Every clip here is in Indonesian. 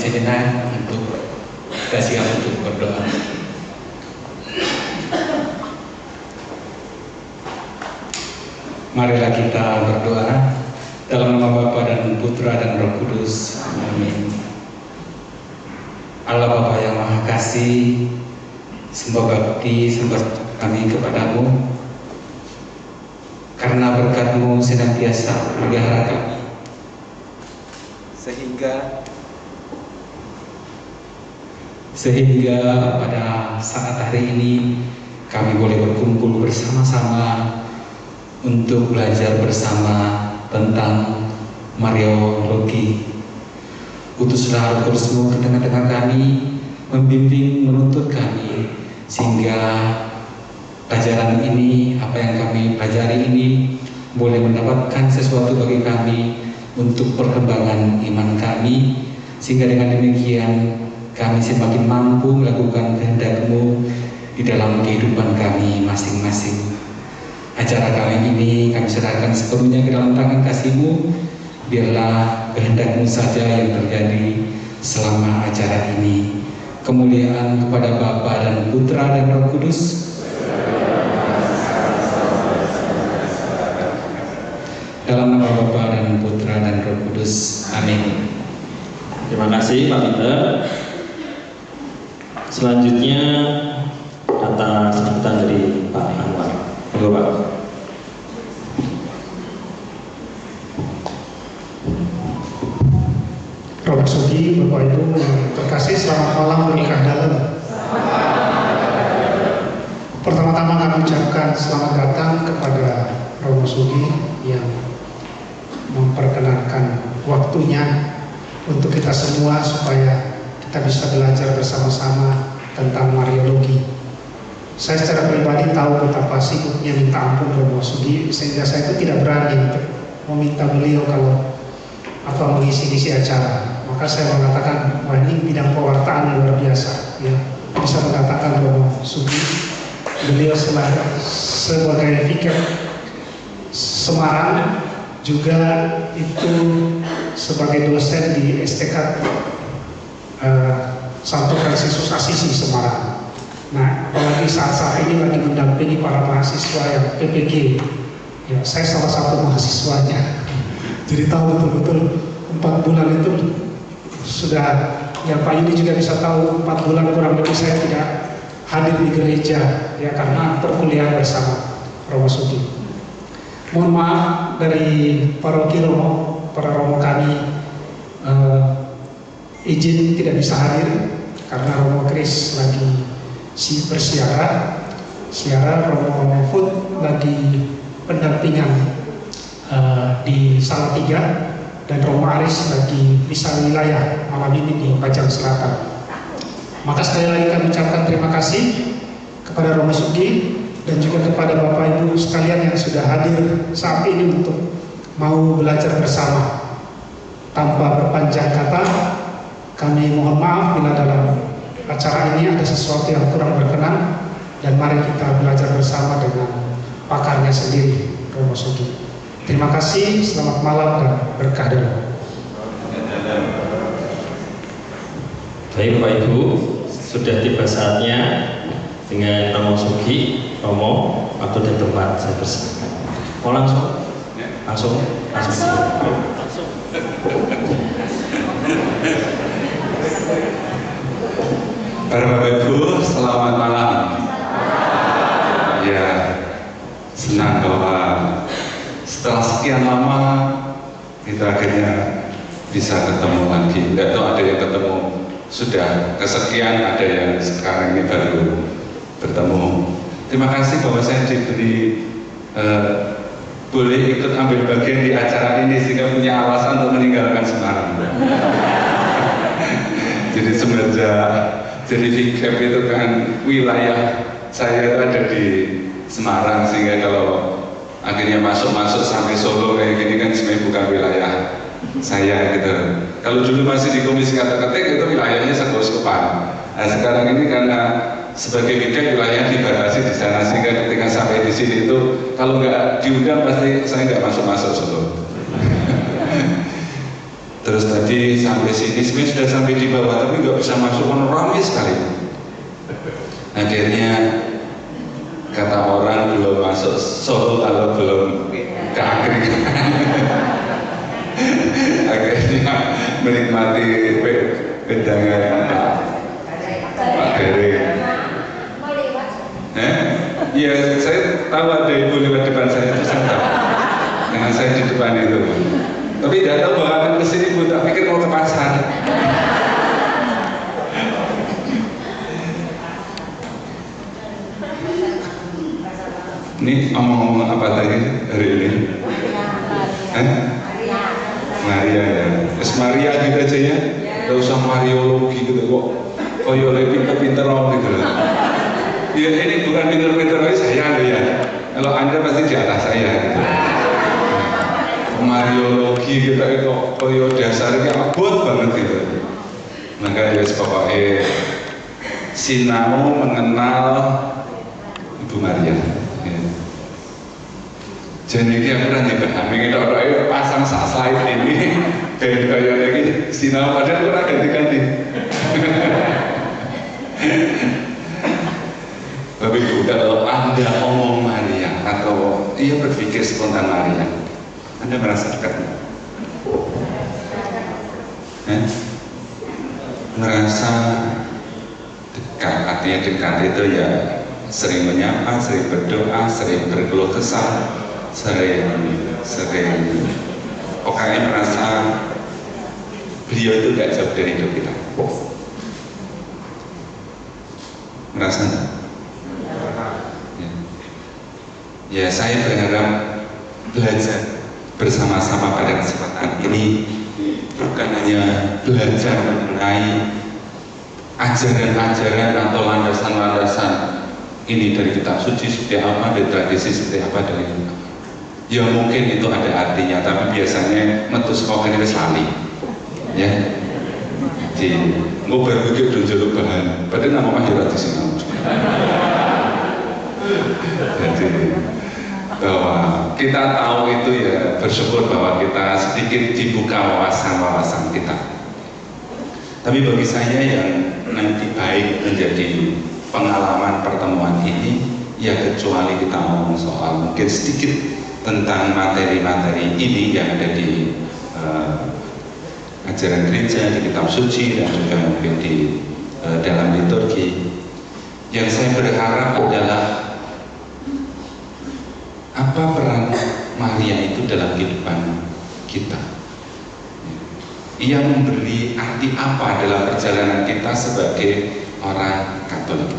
sejenak untuk kita siap untuk berdoa. Marilah kita berdoa dalam nama Bapa dan Putra dan Roh Kudus. Amin. Allah Bapa yang Maha Kasih, sembah bakti sembah kami kepadamu, karena berkat-Mu senantiasa memelihara kami, sehingga pada saat hari ini kami boleh berkumpul bersama-sama untuk belajar bersama tentang Mariologi. Utuslah Roh Kudus-Mu ke tengah-tengah kami, membimbing, menuntut kami, sehingga pelajaran ini, apa yang kami pelajari ini, boleh mendapatkan sesuatu bagi kami untuk perkembangan iman kami, sehingga dengan demikian kami semakin mampu melakukan kehendak-Mu di dalam kehidupan kami masing-masing. Acara kali ini kami serahkan sepenuhnya ke dalam tangan kasih-Mu. Biarlah kehendak-Mu saja yang terjadi selama acara ini. Kemuliaan kepada Bapa dan Putra dan Roh Kudus. Dalam nama Bapa dan Putra dan Roh Kudus. Amin. Terima kasih Pak Peter. Selanjutnya kata sambutan dari Pak Anwar. Monggo Pak. Romo Sugi, Bapak Ibu terkasih, selamat malam berkah dalam. Pertama-tama kami ucapkan selamat datang kepada Romo Sugi yang memperkenankan waktunya untuk kita semua supaya kita bisa belajar bersama-sama tentang Mariologi. Saya secara pribadi tahu betapa sibuknya minta ampun Romo Sugi, sehingga saya itu tidak berani untuk meminta beliau kalau mengisi-isi acara. Maka saya mengatakan, wah ini bidang pewartaan yang luar biasa, ya. Bisa mengatakan Romo Sugi, beliau sebagai fikir Semarang, juga itu sebagai dosen di STK Santo Fransiskus Assisi Semarang. Nah, apalagi saat-saat ini lagi mendampingi para mahasiswa yang PPG. Ya, saya salah satu mahasiswanya. Jadi tahu betul-betul 4 bulan itu sudah, ya Pak Yudi juga bisa tahu 4 bulan kurang lebih saya tidak hadir di gereja, ya karena perkuliahan bersama Romo Sugi. Mohon maaf dari paroki Romo, para Romo kami izin tidak bisa hadir karena Romo Kris lagi bersiara, Romo Food lagi pendampingan di Salatiga, dan Romo Aris lagi bisa wilayah malam ini di Pajang Selatan. Maka sekali lagi kami ucapkan terima kasih kepada Romo Sugi dan juga kepada Bapak Ibu sekalian yang sudah hadir saat ini untuk mau belajar bersama. Tanpa berpanjang kata, kami mohon maaf bila dalam acara ini ada sesuatu yang kurang berkenan, dan mari kita belajar bersama dengan pakarnya sendiri, Romo Sugi. Terima kasih, selamat malam dan berkah dalam. Baik Bapak Ibu, sudah tiba saatnya dengan Romo Sugi. Romo, waktu dan tempat saya persilakan. Mau langsung. Para Bapak Ibu, selamat malam. Ya, senang bahwa setelah sekian lama kita akhirnya bisa ketemu lagi. Tidak tahu ada yang ketemu sudah kesekian, ada yang sekarang ini baru bertemu. Terima kasih bahwa saya diberi boleh ikut ambil bagian di acara ini sehingga punya alasan untuk meninggalkan Semarang. Jadi semenjak jadi VCAP itu kan wilayah saya ada di Semarang, sehingga kalau akhirnya masuk sampai Solo kayak gini kan sebenarnya bukan wilayah saya gitu. Kalau dulu masih di Komisi Kata-Ketik itu wilayahnya Sekoskopan. Nah sekarang ini karena sebagai bidang wilayah dibatasi di sana, sehingga ketika sampai di sini itu kalau nggak diundang pasti saya nggak masuk Solo. Terus tadi sampai sini, sebenarnya sudah sampai di bawah tapi nggak bisa masuk, karena ramai sekali. Akhirnya kata orang belum masuk Solo kalau belum ke Angkringan. Akhirnya menikmati wedangan Pak Bere. Iya, saya tahu ada ibu lewat depan saya, itu saya tahu. Dengan saya di depan itu. Tapi tidak tahu bahwa akan kesini, Bu, tak pikir mau ke pasar. Ini ngomong apa tadi hari ini? Maria ya. Es Maria gitu aja ya. Gak usah Mariologi gitu kok. Koyo pinter-pinter gitu loh. Ya ini bukan pinter-pinter lagi, saya loh ya. Kalau Anda pasti di atas saya gitu. Mariologi kita itu koyo dasarnya abot banget gitu. Maka ya pokoknya sinau mengenal Ibu Maria. Ya. Jadi ini aku nanti pahami kita orang pasang slide ini kayak lagi sinau padahal kurang ganti-ganti. Bapak Ibu, kalau Anda ngomong Maria atau ia berpikir spontan Maria, Anda merasa dekat? Merasa dekat, artinya dekat itu ya sering menyapa, sering berdoa, sering berkeluh kesah, sering pokoknya merasa beliau itu gak jauh dari hidup kita. Merasa enggak? Ya, saya berharap belajar bersama-sama pada kesempatan ini bukan hanya belajar mengenai ajaran-ajaran atau landasan-landasan ini dari kitab suci seperti apa, dari tradisi seperti apa, dari ya mungkin itu ada artinya, tapi biasanya metus kok ini lali ya. Jadi mau berpikir dulu jalur bahan padahal nama mahir di sini. Jadi bahwa kita tahu itu ya bersyukur bahwa kita sedikit dibuka wawasan-wawasan kita. Tapi bagi saya yang nanti baik menjadi pengalaman pertemuan ini ya kecuali kita ngomong soal mungkin sedikit tentang materi-materi ini yang ada di ajaran gereja, di kitab suci dan juga mungkin di dalam liturgi. Yang saya berharap adalah apa peran Maria itu dalam kehidupan kita. Ia memberi arti apa dalam perjalanan kita sebagai orang Katolik.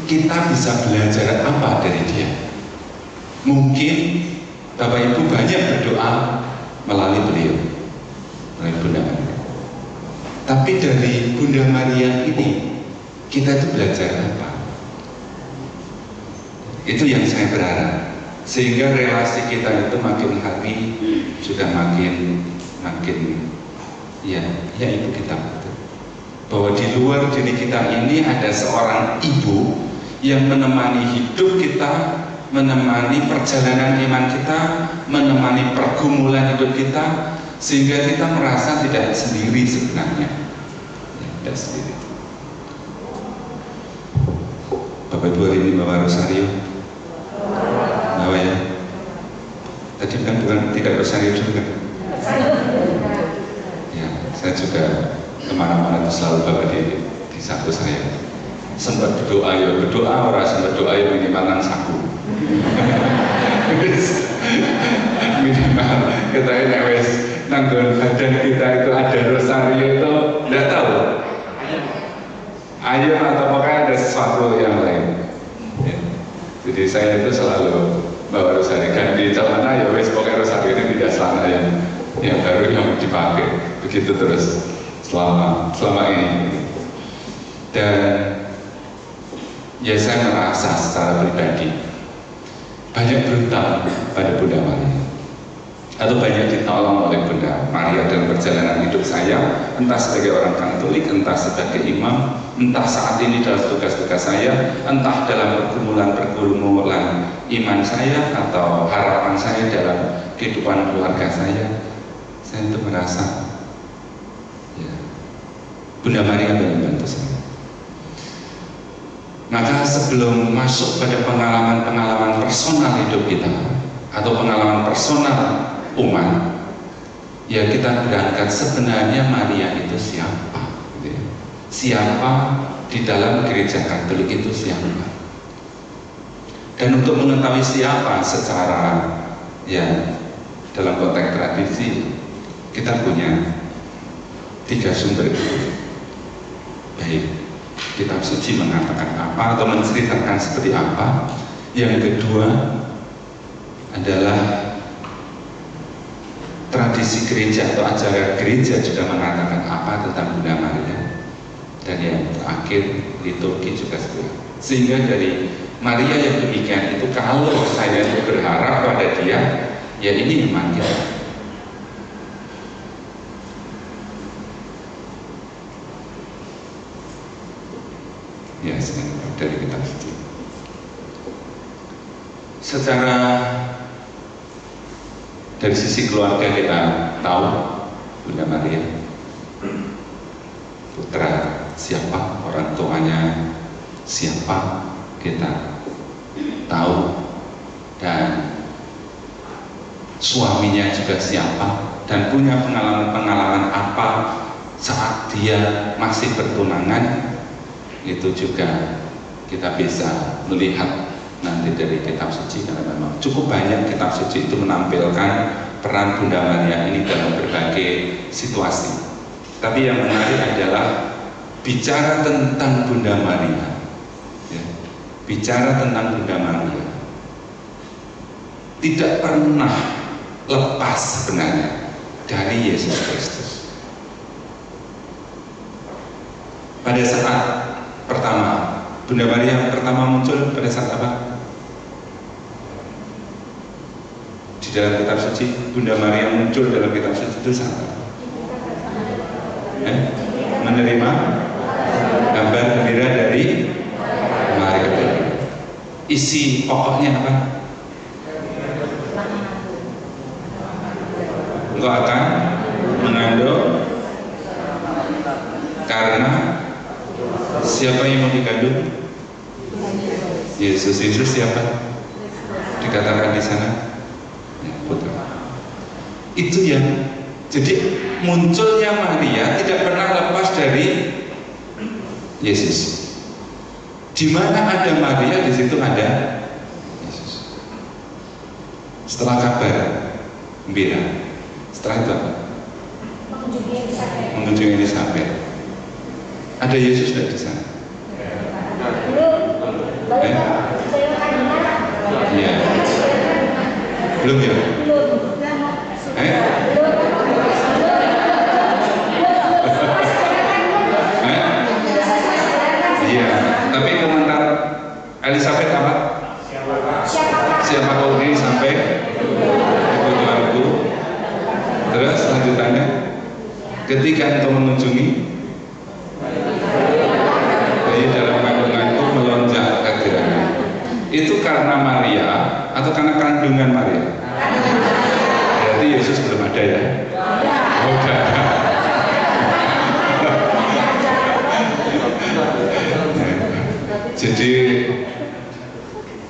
Kita bisa belajar apa dari dia? Mungkin Bapak Ibu banyak berdoa melalui beliau, melalui Bunda Maria. Tapi dari Bunda Maria ini kita itu belajar apa? Itu yang saya berharap, sehingga relasi kita itu makin hari juga makin ya ibu kita, bahwa di luar diri kita ini ada seorang ibu yang menemani hidup kita, menemani perjalanan iman kita, menemani pergumulan hidup kita, sehingga kita merasa tidak sendiri sebenarnya, tidak sendiri. Bapak Ibu hari ini bawa rosario. Bawa ya. Tadi kan bukan tidak rosario juga. Ya, saya juga kemana-mana itu selalu bawa di saku saya. Sempat berdoa ya berdoa, orang sempat doa ya minimal nang saku. Minimal kita ini wes nanggung badan kita itu ada rosario itu tidak tahu. Ayo atau pokoknya ada sesuatu yang lain. Ya. Jadi saya itu selalu bawa rosario kan di celana ya wes pokoknya rosario ini tidak celana yang baru yang dipakai begitu terus selama ini. Dan ya saya merasa secara pribadi banyak berhutang pada Bunda Maria atau banyak ditolong oleh Bunda Maria dalam perjalanan hidup saya, entah sebagai orang Katolik, entah sebagai imam, entah saat ini dalam tugas-tugas saya, entah dalam pergumulan iman saya atau harapan saya dalam kehidupan keluarga saya, Saya itu merasa ya, Bunda Maria membantu saya. Maka sebelum masuk pada pengalaman-pengalaman personal hidup kita atau pengalaman personal umat, ya kita berangkat sebenarnya Maria itu siapa? Gitu ya. Siapa di dalam gereja Katolik itu siapa? Dan untuk mengetahui siapa secara ya dalam konteks tradisi, kita punya 3 sumber. Baik, kitab suci mengatakan apa atau menceritakan seperti apa. Yang kedua adalah tradisi gereja atau ajaran gereja juga mengatakan apa tentang Bunda Maria. Dan yang terakhir liturgi juga seperti. Sehingga dari Maria yang demikian itu, kalau saya berharap pada dia, ya ini iman kita. Ya, dari kitab suci. Secara dari sisi keluarga kita tahu Bunda Maria, putra siapa, orang tuanya siapa kita tahu, dan suaminya juga siapa, dan punya pengalaman-pengalaman apa saat dia masih bertunangan. Itu juga kita bisa melihat nanti dari kitab suci, karena memang cukup banyak kitab suci itu menampilkan peran Bunda Maria ini dalam berbagai situasi. Tapi yang menarik adalah bicara tentang Bunda Maria, ya, bicara tentang Bunda Maria tidak pernah lepas sebenarnya dari Yesus Kristus. Pada saat pertama, Bunda Maria pertama muncul pada saat apa? Di dalam kitab suci, Bunda Maria muncul dalam kitab suci itu saat apa? Menerima kabar gembira dari Maria. Isi pokoknya apa? Engkau akan mengandung karena siapa yang mau dikandung? Yesus. Yesus siapa? Dikatakan di sana ya, putra. Itu yang jadi munculnya Maria tidak pernah lepas dari Yesus. Di mana ada Maria, di situ ada Yesus. Setelah kabar gembira, setelah itu apa? Mengunjungi Elisabet. Ada Yesus tidak di sana? Iya. Belum ya? Iya. Tapi komentar Elisabet apa? Siapa kau ini sampai ibu Tuhanku? Terus lanjutannya, ketika engkau mengunjungi bayi dalam kandunganku melonjak kehadirannya. Itu karena Maria atau karena kandungan Maria? Berarti Yesus belum ada ya? Oh, udah. Jadi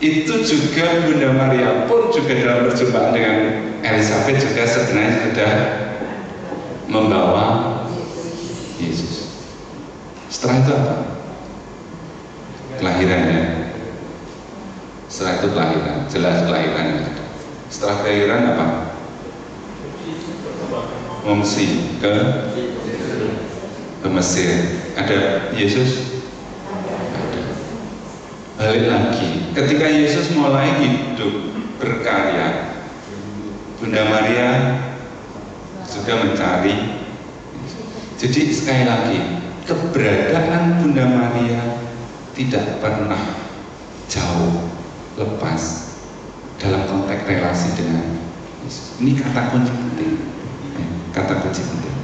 itu juga Bunda Maria pun juga dalam perjumpaan dengan Elisabet juga sebenarnya sudah membawa Yesus. Setelah itu apa? Kelahirannya. Setelah itu kelahiran, jelas kelahirannya. Setelah kelahiran apa? Mengungsi ke Mesir. Ada Yesus? Balik lagi, ketika Yesus mulai hidup berkarya, Bunda Maria juga mencari. Jadi sekali lagi, keberadaan Bunda Maria tidak pernah jauh lepas dalam konteks relasi dengan Yesus. Ini kata kunci penting, kata kunci penting.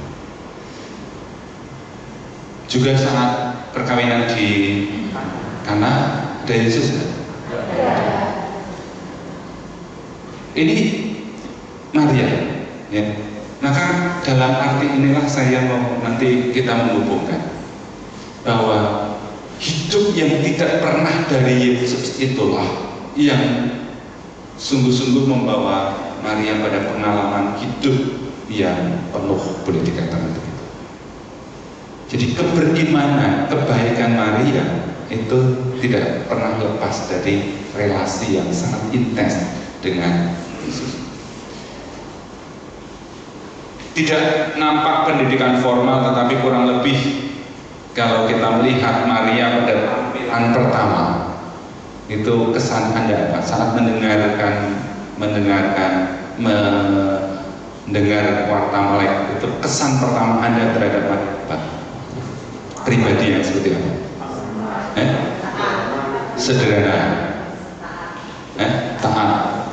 Juga saat perkawinan di Kana, ada Yesus ya? Ini Maria ya. Maka dalam arti inilah saya mau nanti kita menghubungkan bahwa hidup yang tidak pernah dari Yesus itulah yang sungguh-sungguh membawa Maria pada pengalaman hidup yang penuh, boleh dikatakan begitu. Jadi keberimanan, kebaikan Maria itu tidak pernah lepas dari relasi yang sangat intens dengan Yesus. Tidak nampak pendidikan formal, tetapi kurang lebih kalau kita melihat Maria pada tampilan pertama itu kesan Anda apa? Saat mendengar warta Melek, itu kesan pertama Anda terhadap apa? Pribadi yang seperti apa? Sederhana, taat,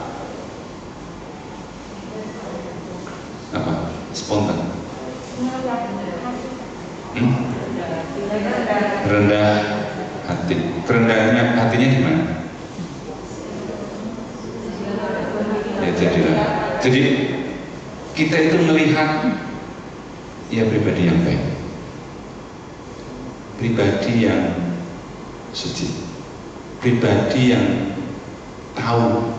apa? Spontan, rendah hati. Rendahnya hatinya di mana? Ya jadilah. Jadi kita itu melihat ya pribadi yang baik, pribadi yang suci, pribadi yang tahu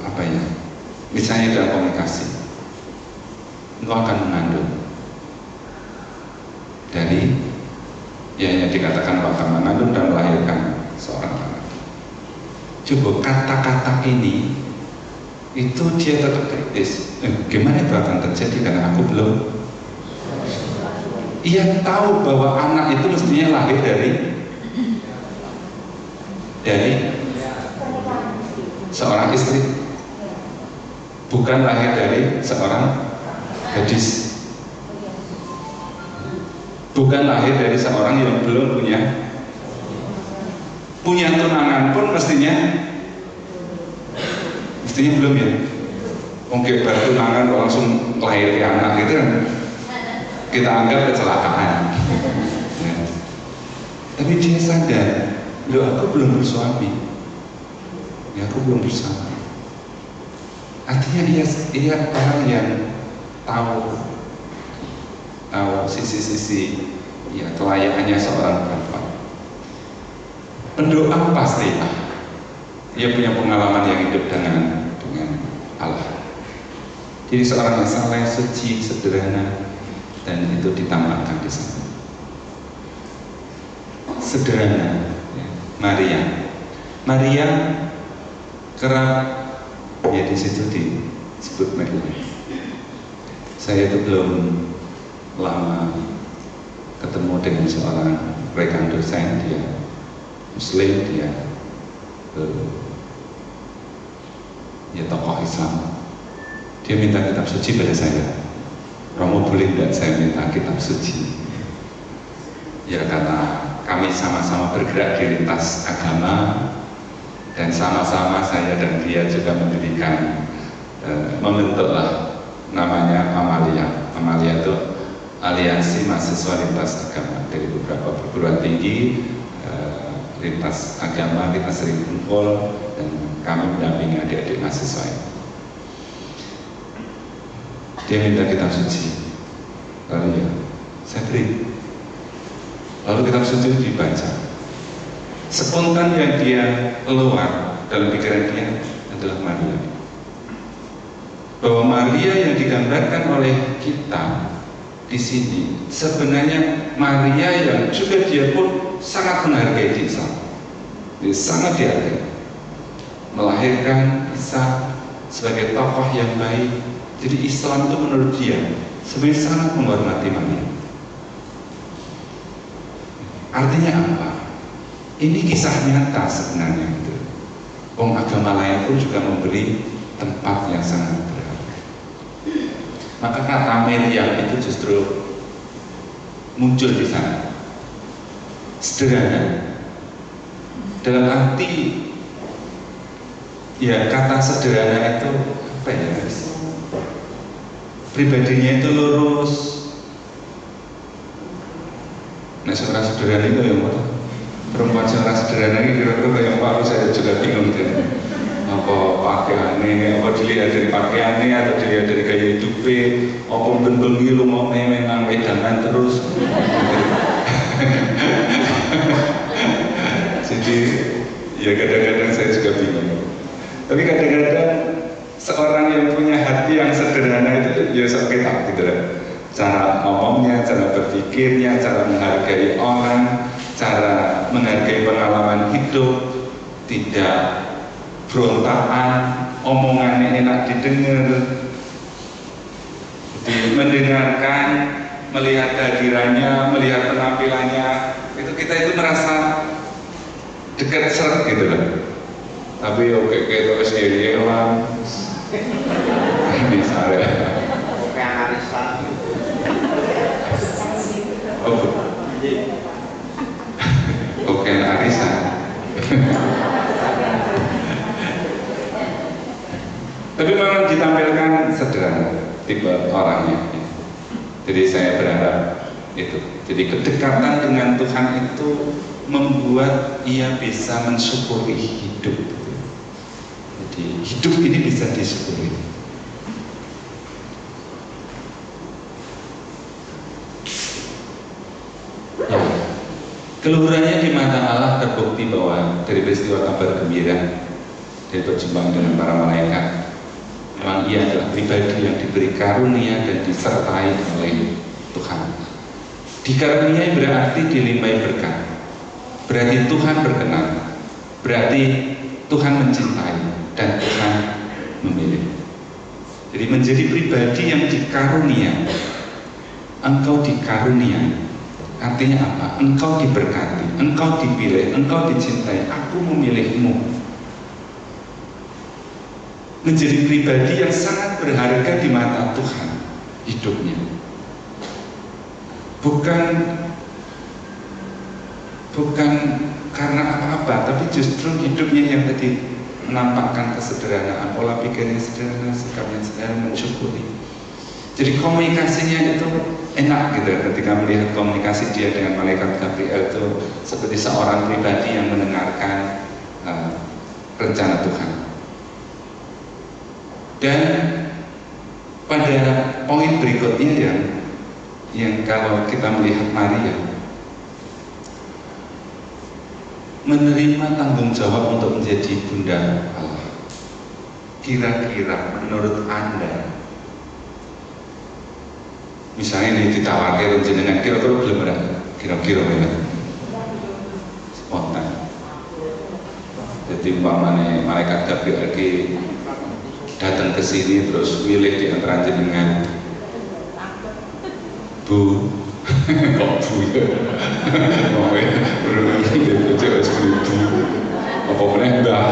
apa ya, misalnya dalam komunikasi engkau akan mengandung dari yang dikatakan bakal mengandung dan melahirkan seorang anak. Coba kata-kata ini itu dia tetap kritis. Gimana itu akan terjadi karena aku belum. Ia tahu bahwa anak itu mestinya lahir dari seorang istri, bukan lahir dari seorang gadis, bukan lahir dari seorang yang belum punya tunangan pun mestinya belum ya. Mungkin baru tunangan langsung lahir ke anak gitu kan, kita anggap kecelakaan. Ya. Tapi dia sadar, loh aku belum bersuami, ya aku belum bersama. Artinya dia orang yang tahu sisi-sisi ya kelayakannya seorang perempuan. Pendoa pasti dia punya pengalaman yang hidup dengan Allah. Jadi seorang yang saleh, suci, sederhana, dan itu ditambahkan di sana. Sederhana, ya. Maria kerap ya di situ disebut Maria. Saya itu belum lama ketemu dengan seorang rekan dosen, dia Muslim, dia ya tokoh Islam. Dia minta kitab suci pada saya. Romo boleh tidak saya minta kitab suci? Ya karena kami sama-sama bergerak di lintas agama dan sama-sama saya dan dia juga mendirikan membentuklah namanya Amalia. Amalia itu aliansi mahasiswa lintas agama dari beberapa perguruan tinggi lintas agama. Kita sering kumpul dan kami mendampingi adik-adik mahasiswa ini. Dia minta kitab suci, lalu ya saya beri. Lalu kitab suci dibaca. Spontan yang dia keluar dalam pikiran dia adalah Maria. Bahwa Maria yang digambarkan oleh kita di sini sebenarnya Maria yang juga dia pun sangat menghargai Isa. Dia sangat dihargai. Melahirkan Isa sebagai tokoh yang baik. Jadi Islam itu menurut dia sebenarnya sangat menghormati Maria. Artinya apa? Ini kisah nyata sebenarnya gitu. Agama lain pun juga memberi tempat yang sangat berharga. Maka kata Maryam itu justru muncul di sana. Sederhana. Dalam arti ya kata sederhana itu apa ya? Pribadinya itu lurus. Nah seorang sederhana itu yang mana? Perempuan seorang sederhana ini kira-kira yang Pak saya juga bingung gitu. Apa apa pakaiannya, apa dilihat dari pakaiannya atau dilihat dari gaya hidupnya, apa bentuk lu mau memang wedangan terus. Jadi ya kadang-kadang saya juga bingung. Tapi kadang-kadang seorang yang punya hati yang sederhana itu ya oke tak gitu lah. Cara ngomongnya, cara berpikirnya, cara menghargai orang, cara menghargai pengalaman hidup, tidak berontakan, omongannya enak didengar, mendengarkan, melihat kehadirannya, melihat penampilannya, kita itu merasa dekat seret gitu loh. Tapi oke terus hewan, misalnya, oke analisa, oke analisa. Tapi memang ditampilkan sederhana tipe orangnya. Jadi saya berharap itu. Jadi kedekatan dengan Tuhan itu membuat ia bisa mensyukuri hidup. Jadi hidup ini bisa disyukuri. Ya. Keluhurannya di mata Allah terbukti bahwa dari peristiwa kabar gembira dari perjumpaan dengan para malaikat, memang ia adalah pribadi yang diberi karunia dan disertai oleh Tuhan. Dikaruniai berarti dilimpahi berkat, berarti Tuhan berkenan, berarti Tuhan mencintai dan Tuhan memilih. Jadi menjadi pribadi yang dikarunia, engkau dikarunia, artinya apa? Engkau diberkati, engkau dipilih, engkau dicintai, aku memilihmu. Menjadi pribadi yang sangat berharga di mata Tuhan hidupnya. Bukan karena apa-apa, tapi justru hidupnya yang tadi menampakkan kesederhanaan, pola pikirnya sederhana, sikapnya sederhana, mensyukuri. Jadi komunikasinya itu enak gitu ketika melihat komunikasi dia dengan malaikat Gabriel itu seperti seorang pribadi yang mendengarkan rencana Tuhan. Dan pada poin berikutnya yang kalau kita melihat Maria menerima tanggung jawab untuk menjadi bunda Allah. Kira-kira menurut Anda, misalnya ini ditawarkan jenengan, kira-kira belum ada, kira-kira ya, spontan. Jadi umpamanya malaikat Gabriel lagi datang ke sini terus milih di antara jenengan, Bu, kok Bu ya? Mau ya, bener-bener dia cewek seperti Bu, apa meneh Mbah?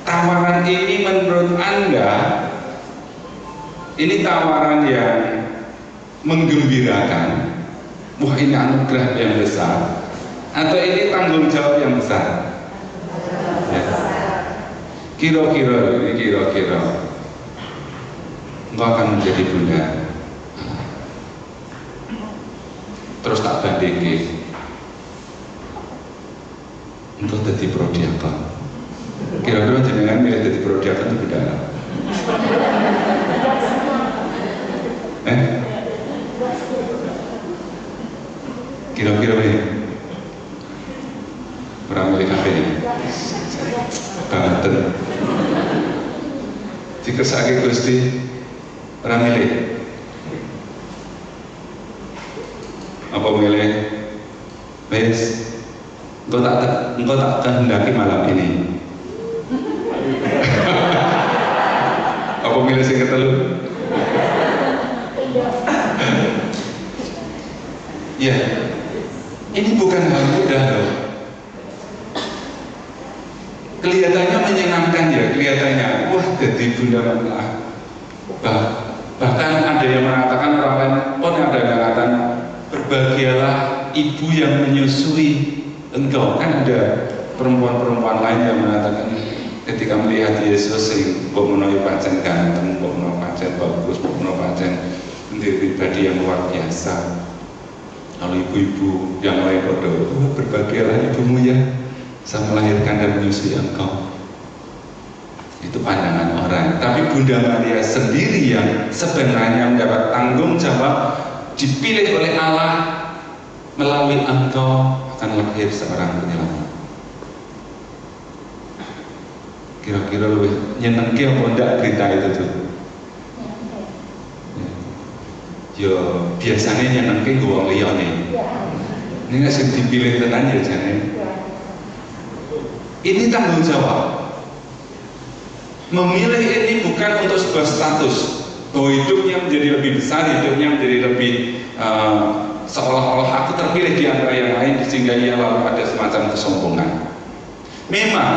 Tawaran ini menurut Anda, ini tawaran yang menggembirakan, wah ini anugerah yang besar, atau ini tanggung jawab yang besar? Ya. Kira-kira engkau akan menjadi bunda, terus tak bandingke engkau jadi prodiakon. Kira-kira jenengan milih jadi prodiakon itu beda? Kira-kira ini orang milih apa ini? Banten. Jika sakit Gusti orang milih apa milih? Wes, engkau tak kehendaki malam ini. Apa milih sing ketelu? Ya, ini bukan hal mudah loh. Kelihatannya menyenangkan ya, kelihatannya wah jadi bunda Allah. Bahkan ada yang mengatakan, orang lain pun ada yang mengatakan, berbahagialah ibu yang menyusui engkau. Kan ada perempuan-perempuan lain yang mengatakan ketika melihat Yesus sing mbok menawi pancen ganteng, mbok menawi pancen bagus, mbok menawi pancen menjadi pribadi yang luar biasa. Lalu ibu-ibu yang lain berdoa, oh, berbahagialah ibumu ya, saya melahirkan dan menyusui engkau. Itu pandangan orang. Tapi Bunda Maria sendiri yang sebenarnya mendapat tanggung jawab, dipilih oleh Allah, melalui engkau akan lahir seorang penyelamat. Kira-kira lebih nyenengke apa enggak berita itu tuh? Ya biasanya nyenengke wong liya nih. Ini nggak dipilih tenan ya jane. Ini tanggung jawab. Memilih ini bukan untuk sebuah status bahwa hidupnya menjadi lebih besar, hidupnya menjadi lebih seolah-olah aku terpilih di antara yang lain sehingga ia lalu ada semacam kesombongan. Memang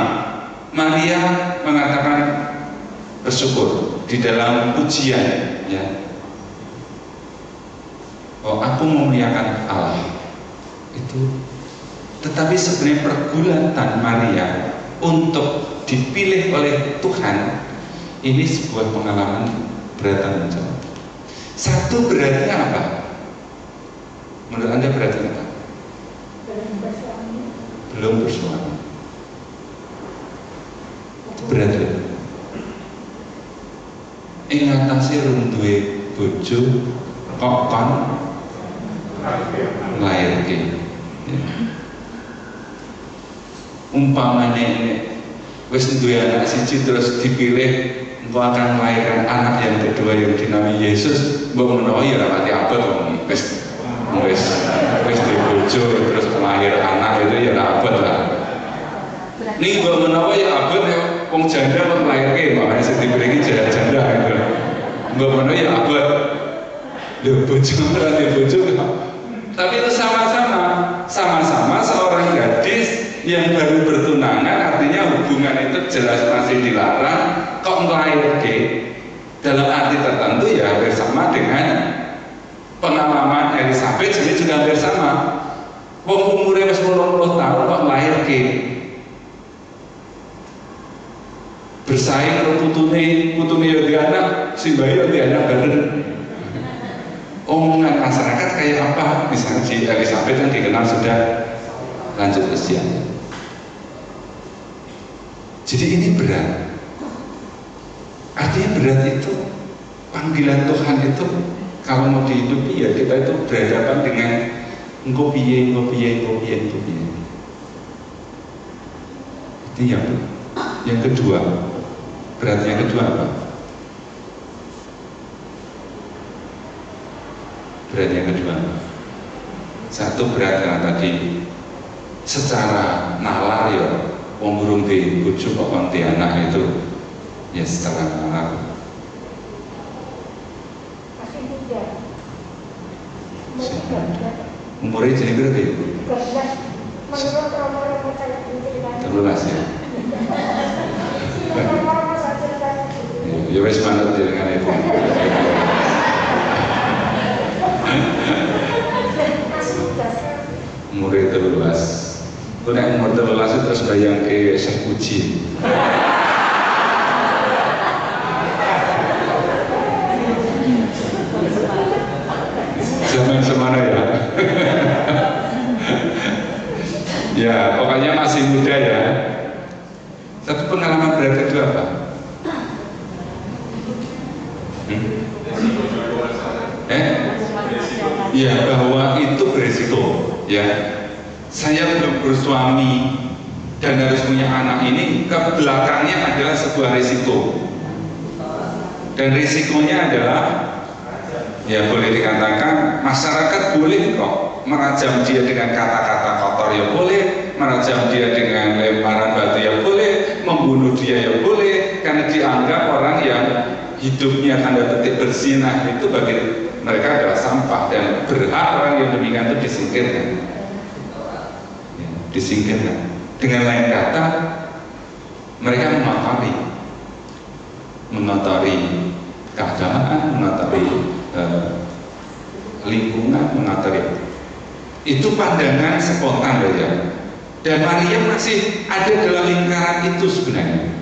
Maria mengatakan bersyukur di dalam pujian, ya. Oh, aku memuliakan Allah itu, tetapi sebenarnya pergulatan Maria untuk dipilih oleh Tuhan ini sebuah pengalaman berat jauh. Satu beratnya apa? Menurut Anda beratnya apa? Belum bersuami. Itu berat ya. Ingatasi runduwe bojo kok kon nglairke. Umpamane wis duwe anak siji terus dipilih engko akan melahirkan anak yang kedua yang dinamai Yesus, mbok menawa ya ora pati abot wong wis duwe bojo terus melahir anak itu ya ora abot lah. Ning mbok menawa ya abot ya wong janda kok melahirke makane sing dipilih iki janda gitu. Mbok menawa ya abot. Lho bojo ora duwe bojo tapi itu sama-sama seorang gadis yang baru bertunangan, artinya hubungan itu jelas masih dilarang, kok melahirke dalam arti tertentu ya hampir sama dengan pengalaman Elizabeth, jadi juga hampir sama. Wong umurnya wis 80 tahun kok melahirke, bersaing karo putune ya di anak, si bayi ya di anak bareng. Omongan masyarakat kayak apa? Misalnya si Elizabeth yang dikenal sudah lanjut usia. Jadi ini berat. Artinya berat itu panggilan Tuhan itu kalau mau dihidupi ya kita itu berhadapan dengan engkau piye. Itu yang kedua. Beratnya kedua apa? Berat yang kedua, satu berat yang tadi secara nalar ya, wong burung di bojo kok konti anak itu ya secara nalar. Umurnya jadi berapa ya? 13 ya. Ya wes manut dengan itu. Umurnya 13. Kau nek umur 13 terus bayang ke Syekh Puji. Zaman semana ya. Ya pokoknya masih muda ya. Satu pengalaman berat itu apa? Ya bahwa itu beresiko ya. Saya belum bersuami dan harus punya anak ini, ke belakangnya adalah sebuah risiko. Dan risikonya adalah ya boleh dikatakan masyarakat boleh kok merajam dia dengan kata-kata kotor ya boleh, merajam dia dengan lemparan batu ya boleh, membunuh dia ya boleh, karena dianggap orang yang hidupnya tanda petik berzinah itu bagi mereka adalah sampah dan berhak orang yang demikian itu disingkirkan. Ya, disingkirkan. Dengan lain kata, mereka mengotori keagamaan, mengotori lingkungan, mengotori. Itu pandangan spontan ya. Dan Maria masih ada dalam lingkaran itu sebenarnya.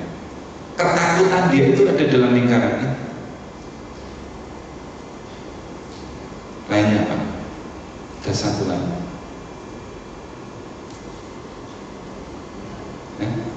Ketakutan dia itu ada dalam lingkaran itu. Lainnya apa? Ada satu lagi. Ya?